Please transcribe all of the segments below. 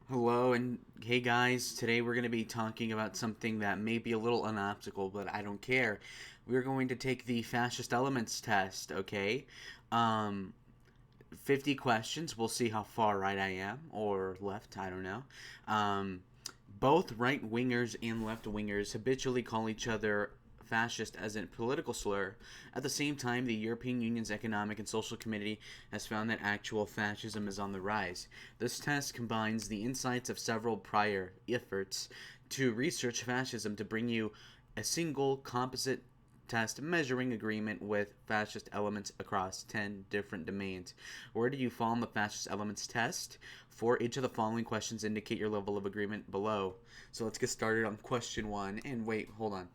Hello and hey guys, today we're going to be talking about something that may be a little unoptical, but I don't care. We're going to take the fascist elements test, okay? Um 50 questions. We'll see how far right I am or left, I don't know. Um Both right wingers and left wingers habitually call each other fascist as a political slur. At the same time, the European Union's Economic and Social Committee has found that actual fascism is on the rise. This test combines the insights of several prior efforts to research fascism to bring you a single composite test measuring agreement with fascist elements across 10 different domains. Where do you fall on the fascist elements test? For each of the following questions, indicate your level of agreement below. So let's get started on question one. And wait, hold on.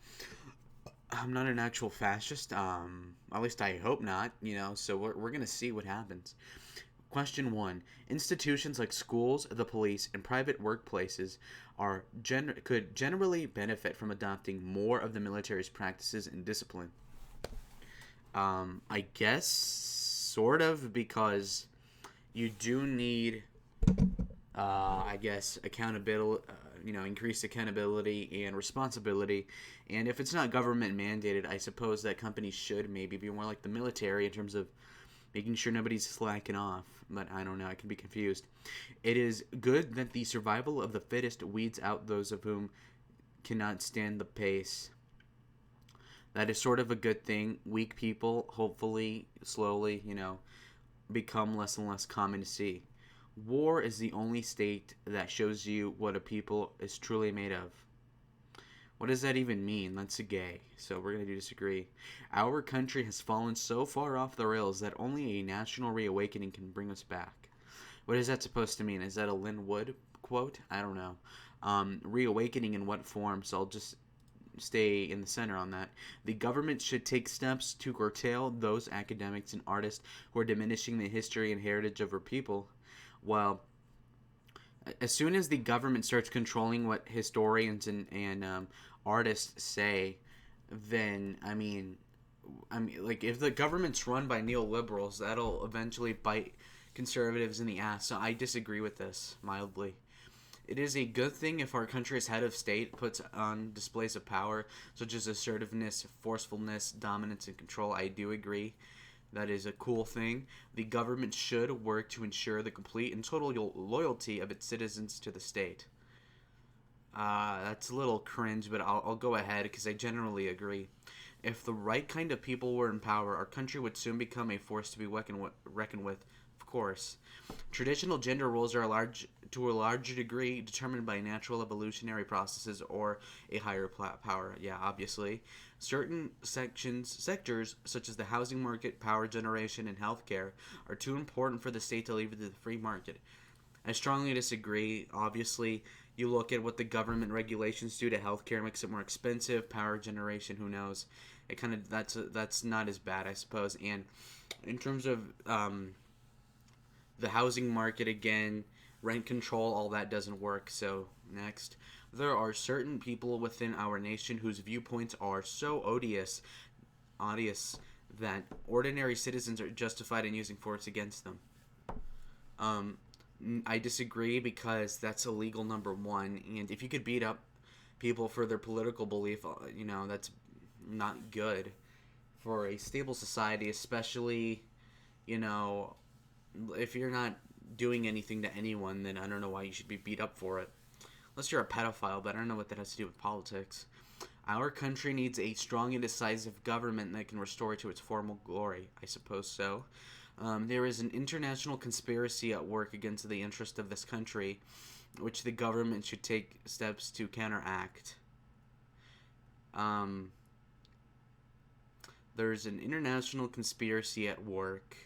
I'm not an actual fascist. At least I hope not. So we're gonna see what happens. Question one: institutions like schools, the police, and private workplaces could generally benefit from adopting more of the military's practices and discipline. I guess sort of because you do need I guess accountability, increased accountability and responsibility. And if it's not government mandated, I suppose that companies should maybe be more like the military in terms of making sure nobody's slacking off. But I don't know, I can be confused. It is good that the survival of the fittest weeds out those of whom cannot stand the pace. That is sort of a good thing. Weak people, hopefully, slowly, become less and less common to see. War is the only state that shows you what a people is truly made of. What does that even mean? That's a gay. So we're going to disagree. Our country has fallen so far off the rails that only a national reawakening can bring us back. What is that supposed to mean? Is that a Lynn Wood quote? I don't know. Reawakening in what form? So I'll just stay in the center on that. The government should take steps to curtail those academics and artists who are diminishing the history and heritage of our people. Well, as soon as the government starts controlling what historians and artists say, then like if the government's run by neoliberals, that'll eventually bite conservatives in the ass. So I disagree with this mildly. It is a good thing if our country's head of state puts on displays of power, such as assertiveness, forcefulness, dominance, and control. I do agree. That is a cool thing. The government should work to ensure the complete and total loyalty of its citizens to the state. That's a little cringe, but I'll go ahead because I generally agree. If the right kind of people were in power, our country would soon become a force to be reckoned with, of course. Traditional gender roles are to a large degree determined by natural evolutionary processes or a higher power. Yeah, obviously. Certain sectors, such as the housing market, power generation, and healthcare, are too important for the state to leave it to the free market. I strongly disagree. Obviously, you look at what the government regulations do to healthcare, makes it more expensive. Power generation, who knows? It kind of that's not as bad, I suppose. And in terms of the housing market again, rent control, all that doesn't work. So next, there are certain people within our nation whose viewpoints are so odious that ordinary citizens are justified in using force against them. Um, I disagree because that's illegal, number one. And if you could beat up people for their political belief, that's not good for a stable society, especially, you know, if you're not doing anything to anyone, then I don't know why you should be beat up for it. Unless you're a pedophile, but I don't know what that has to do with politics. Our country needs a strong and decisive government that can restore it to its former glory. I suppose so. There is an international conspiracy at work against the interest of this country, which the government should take steps to counteract. Um, there's an international conspiracy at work.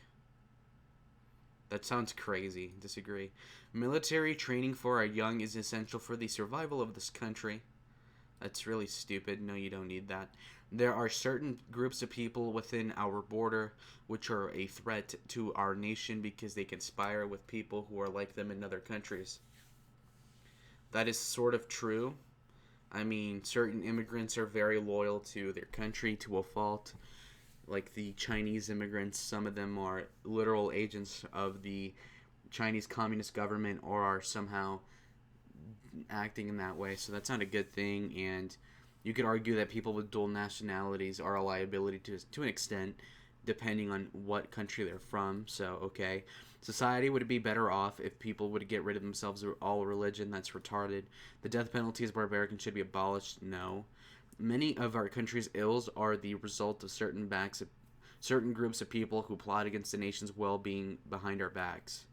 That sounds crazy. Disagree. Military training for our young is essential for the survival of this country. That's really stupid. No, you don't need that. There are certain groups of people within our border which are a threat to our nation because they conspire with people who are like them in other countries. That is sort of true. I mean, certain immigrants are very loyal to their country to a fault. Like the Chinese immigrants, some of them are literal agents of the Chinese Communist government or are somehow acting in that way, so that's not a good thing. And you could argue that people with dual nationalities are a liability to an extent, depending on what country they're from. So, okay. Society would be better off if people would get rid of themselves of all religion. That's retarded. The death penalty is barbaric and should be abolished. No. Many of our country's ills are the result of certain groups of people who plot against the nation's well-being behind our backs.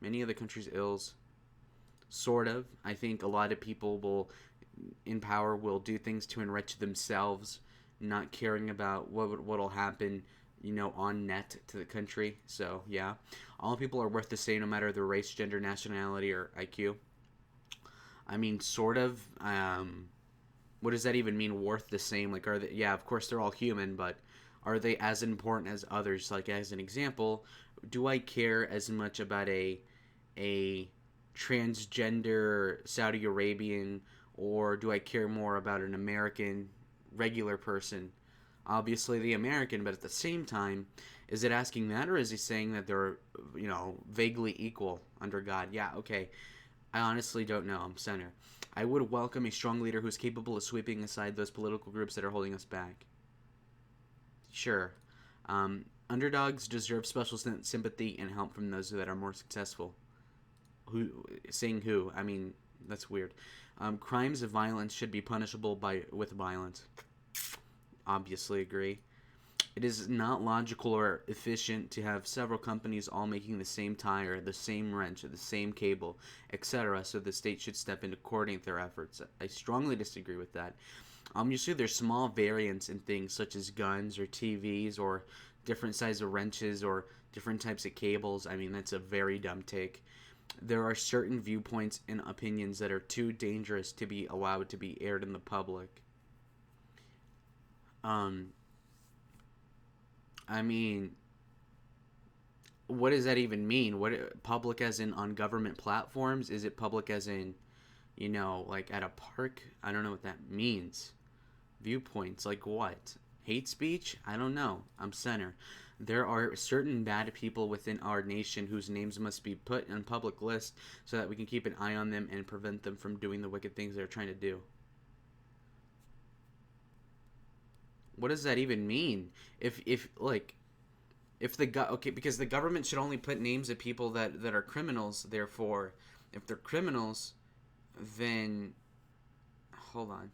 Many of the country's ills, sort of. I think a lot of people in power will do things to enrich themselves, not caring about what'll happen, on net to the country. So yeah, all people are worth the same, no matter their race, gender, nationality, or IQ. I mean, sort of. What does that even mean? Worth the same? Like, are they? Yeah, of course they're all human, but are they as important as others? Like, as an example, do I care as much about a transgender Saudi Arabian, or do I care more about an American regular person? Obviously the American, but at the same time, is it asking that, or is he saying that they're, vaguely equal under God? Yeah, okay. I honestly don't know. I'm center. I would welcome a strong leader who's capable of sweeping aside those political groups that are holding us back. Sure. Underdogs deserve special sympathy and help from those that are more successful. Saying who? I mean, that's weird. Crimes of violence should be punishable with violence. Obviously agree. It is not logical or efficient to have several companies all making the same tire, the same wrench, the same cable, etc., so the state should step in to coordinate their efforts. I strongly disagree with that. Usually there's small variants in things such as guns or TVs or different sizes of wrenches or different types of cables. I mean, that's a very dumb take. There are certain viewpoints and opinions that are too dangerous to be allowed to be aired in the public. I mean, what does that even mean? What public as in on government platforms? Is it public as in, like at a park? I don't know what that means. Viewpoints, like what? Hate speech? I don't know. I'm center. There are certain bad people within our nation whose names must be put on public list so that we can keep an eye on them and prevent them from doing the wicked things they're trying to do. What does that even mean? If okay, because the government should only put names of people that are criminals. Therefore, if they're criminals, then hold on.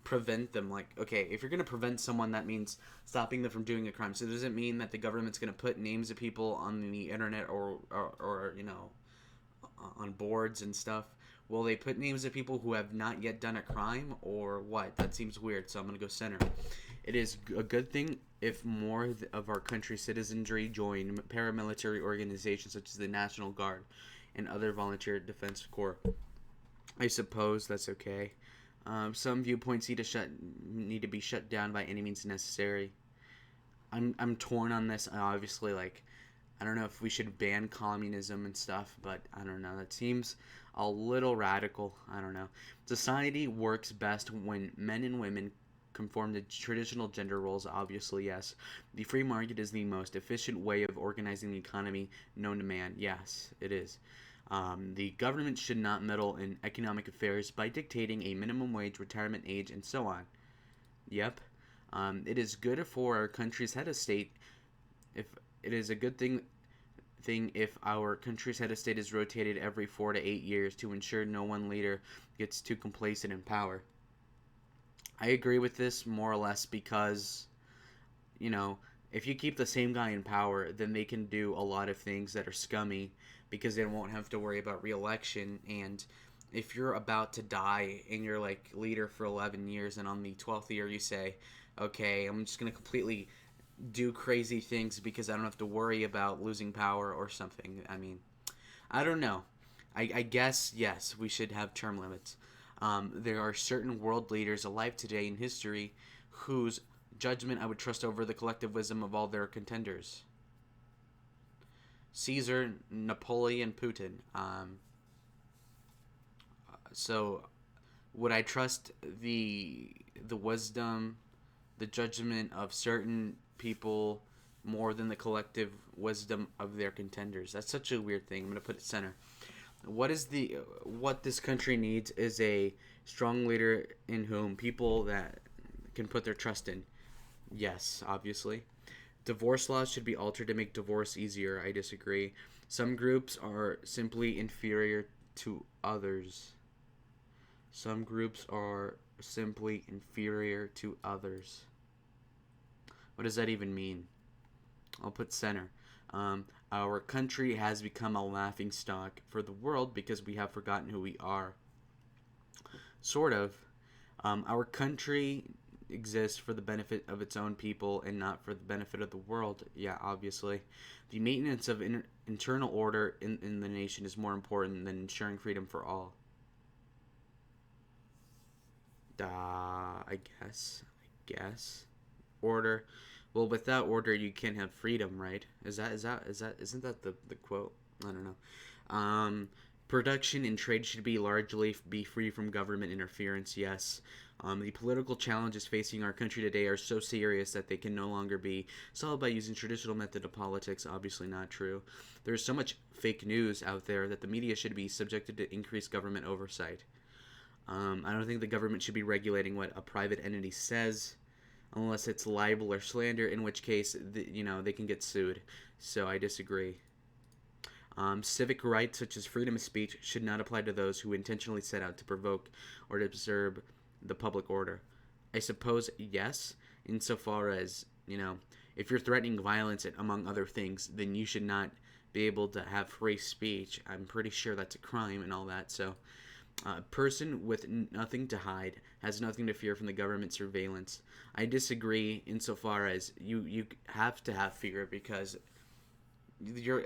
Prevent them. Like, okay, if you're gonna prevent someone, that means stopping them from doing a crime. So does it mean that the government's gonna put names of people on the internet or on boards and stuff? Will they put names of people who have not yet done a crime, or what? That seems weird, so I'm going to go center. It is a good thing if more of our country's citizenry join paramilitary organizations such as the National Guard and other volunteer defense corps. I suppose that's okay. Some viewpoints need to be shut down by any means necessary. I'm torn on this. Obviously, like, I don't know if we should ban communism and stuff, but I don't know. That seems a little radical. I don't know. Society works best when men and women conform to traditional gender roles, obviously, yes. The free market is the most efficient way of organizing the economy known to man. Yes, it is. The government should not meddle in economic affairs by dictating a minimum wage, retirement age, and so on. Yep. It is good for our country's head of state if it is a good thing if our country's head of state is rotated every 4 to 8 years to ensure no one leader gets too complacent in power. I agree with this more or less because, if you keep the same guy in power, then they can do a lot of things that are scummy because they won't have to worry about re-election. And if you're about to die and you're like leader for 11 years and on the 12th year you say, okay, I'm just going to completely do crazy things because I don't have to worry about losing power or something. I mean, I don't know. I guess, yes, we should have term limits. There are certain world leaders alive today in history whose judgment I would trust over the collective wisdom of all their contenders. Caesar, Napoleon, Putin. So, would I trust the wisdom, the judgment of certain people more than the collective wisdom of their contenders? That's such a weird thing. I'm going to put it center. what this country needs is a strong leader in whom people that can put their trust in. Yes, obviously. Divorce laws should be altered to make divorce easier. I disagree. Some groups are simply inferior to others. Some groups are simply inferior to others. What does that even mean? I'll put center. Our country has become a laughing stock for the world because we have forgotten who we are. Sort of. Our country exists for the benefit of its own people and not for the benefit of the world. Yeah, obviously. The maintenance of internal order in the nation is more important than ensuring freedom for all. I guess. I guess. Order. Well, without order, you can't have freedom, right? Isn't that the quote? I don't know. Production and trade should be largely be free from government interference. Yes. The political challenges facing our country today are so serious that they can no longer be solved by using traditional method of politics. Obviously not true. There's so much fake news out there that the media should be subjected to increased government oversight. I don't think the government should be regulating what a private entity says unless it's libel or slander, in which case, they can get sued. So I disagree. Civic rights, such as freedom of speech, should not apply to those who intentionally set out to provoke or to disturb the public order. I suppose yes, insofar as, if you're threatening violence, among other things, then you should not be able to have free speech. I'm pretty sure that's a crime and all that. So a person with nothing to hide has nothing to fear from the government surveillance. I disagree insofar as you have to have fear because you're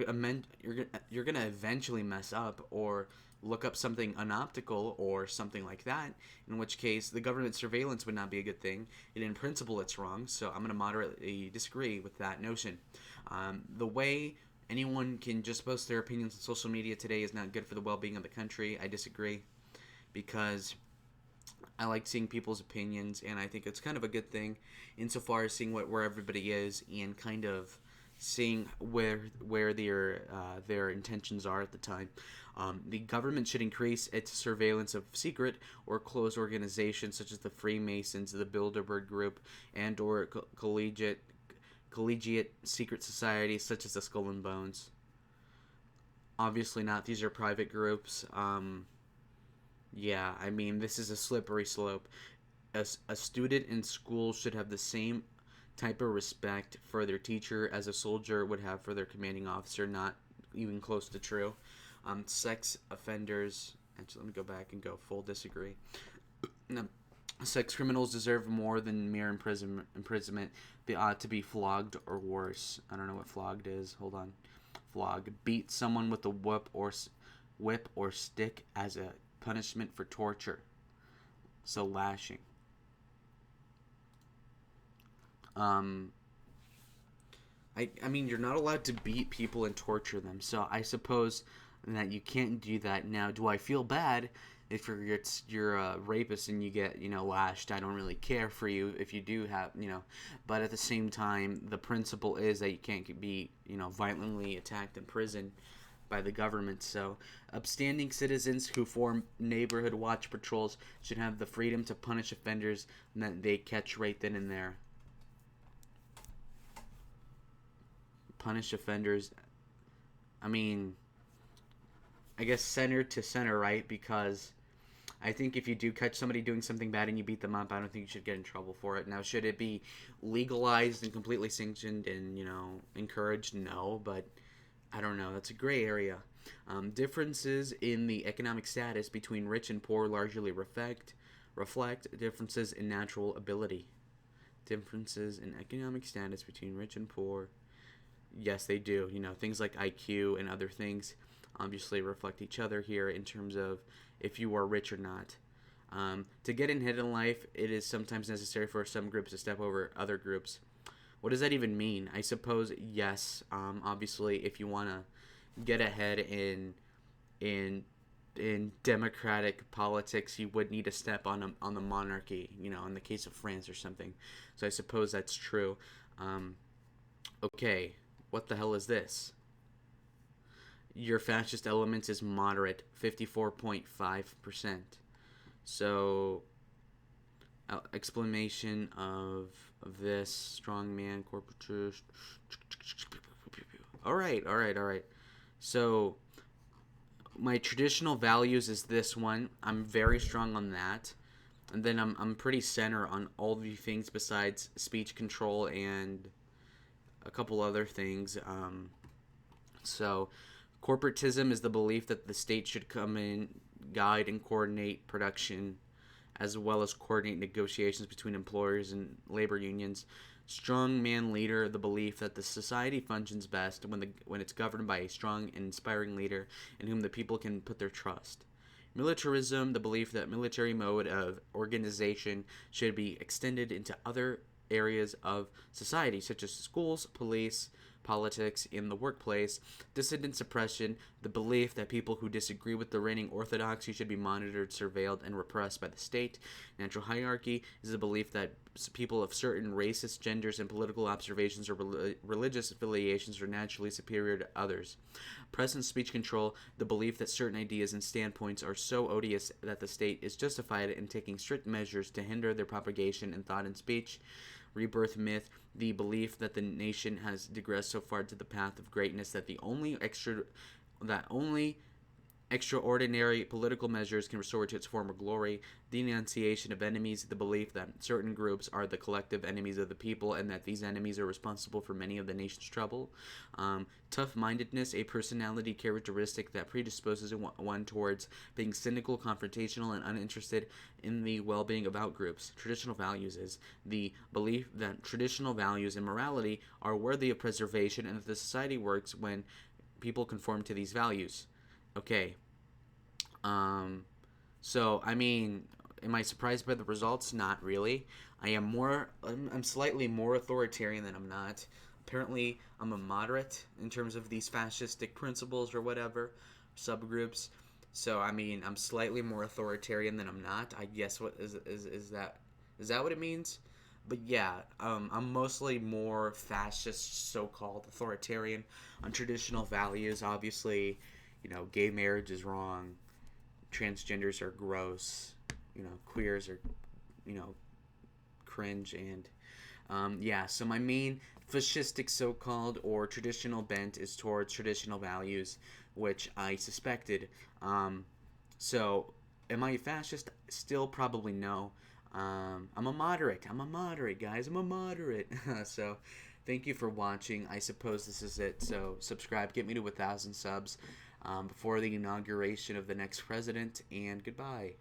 gonna eventually mess up or look up something unoptical or something like that, in which case the government surveillance would not be a good thing, and in principle it's wrong. So I'm going to moderately disagree with that notion. The way anyone can just post their opinions on social media today is not good for the well-being of the country. I disagree because I like seeing people's opinions, and I think it's kind of a good thing insofar as seeing where everybody is and kind of seeing where their intentions are at the time. The government should increase its surveillance of secret or closed organizations such as the Freemasons, the Bilderberg Group, and or collegiate secret societies such as the Skull and Bones. Obviously not. These are private groups. Yeah, I mean, this is a slippery slope. A student in school should have the same type of respect for their teacher as a soldier would have for their commanding officer. Not even close to true. Sex offenders. Actually, let me go back and go full disagree. No, sex criminals deserve more than mere imprisonment. They ought to be flogged or worse. I don't know what flogged is. Hold on. Flog. Beat someone with a whip or stick as a punishment for torture. So lashing. I mean, you're not allowed to beat people and torture them, so I suppose that you can't do that. Now, do I feel bad if you're a rapist and you get, lashed? I don't really care for you if you do have, but at the same time, the principle is that you can't be, violently attacked in prison by the government. So upstanding citizens who form neighborhood watch patrols should have the freedom to punish offenders that they catch right then and there. Punish offenders. I mean, I guess center to center, right? Because I think if you do catch somebody doing something bad and you beat them up, I don't think you should get in trouble for it. Now, should it be legalized and completely sanctioned and, encouraged? No, but I don't know. That's a gray area. Differences in the economic status between rich and poor largely reflect differences in natural ability. Differences in economic status between rich and poor. Yes, they do. Things like IQ and other things obviously reflect each other here in terms of if you are rich or not. To get ahead in life, it is sometimes necessary for some groups to step over other groups. What does that even mean? I suppose yes. Obviously, if you want to get ahead in democratic politics, you would need to step on the monarchy. In the case of France or something. So I suppose that's true. Okay, what the hell is this? your fascist elements is moderate, 54.5%. So, explanation of this strongman corporatist. All right, all right, all right. So, my traditional values is this one. I'm very strong on that. And then I'm pretty center on all the things besides speech control and a couple other things. So, corporatism is the belief that the state should come in, guide, and coordinate production, as well as coordinate negotiations between employers and labor unions. Strong man leader, the belief that the society functions best when it's governed by a strong and inspiring leader in whom the people can put their trust. Militarism, the belief that military mode of organization should be extended into other areas of society, such as schools, police, politics, in the workplace. Dissident suppression, the belief that people who disagree with the reigning orthodoxy should be monitored, surveilled, and repressed by the state. Natural hierarchy is the belief that people of certain races, genders, and political observations or religious affiliations are naturally superior to others. Press and speech control, the belief that certain ideas and standpoints are so odious that the state is justified in taking strict measures to hinder their propagation in thought and speech. Rebirth myth, the belief that the nation has digressed so far to the path of greatness that only extraordinary political measures can restore it to its former glory. Denunciation of enemies, the belief that certain groups are the collective enemies of the people and that these enemies are responsible for many of the nation's trouble. Tough-mindedness, a personality characteristic that predisposes one towards being cynical, confrontational, and uninterested in the well-being of outgroups. Traditional values is the belief that traditional values and morality are worthy of preservation and that the society works when people conform to these values. Okay. So I mean, am I surprised by the results? Not really. I'm slightly more authoritarian than I'm not. Apparently, I'm a moderate in terms of these fascistic principles or whatever subgroups. So I mean, I'm slightly more authoritarian than I'm not. I guess what is that? Is that what it means? But yeah, I'm mostly more fascist, so-called authoritarian on traditional values. Obviously, gay marriage is wrong. Transgenders are gross. Queers are, cringe. And yeah, so my main fascistic so-called or traditional bent is towards traditional values, which I suspected. So am I a fascist? Still probably no. I'm a moderate. I'm a moderate, guys. I'm a moderate. So thank you for watching. I suppose this is it. So subscribe. Get me to 1,000 subs before the inauguration of the next president. And goodbye.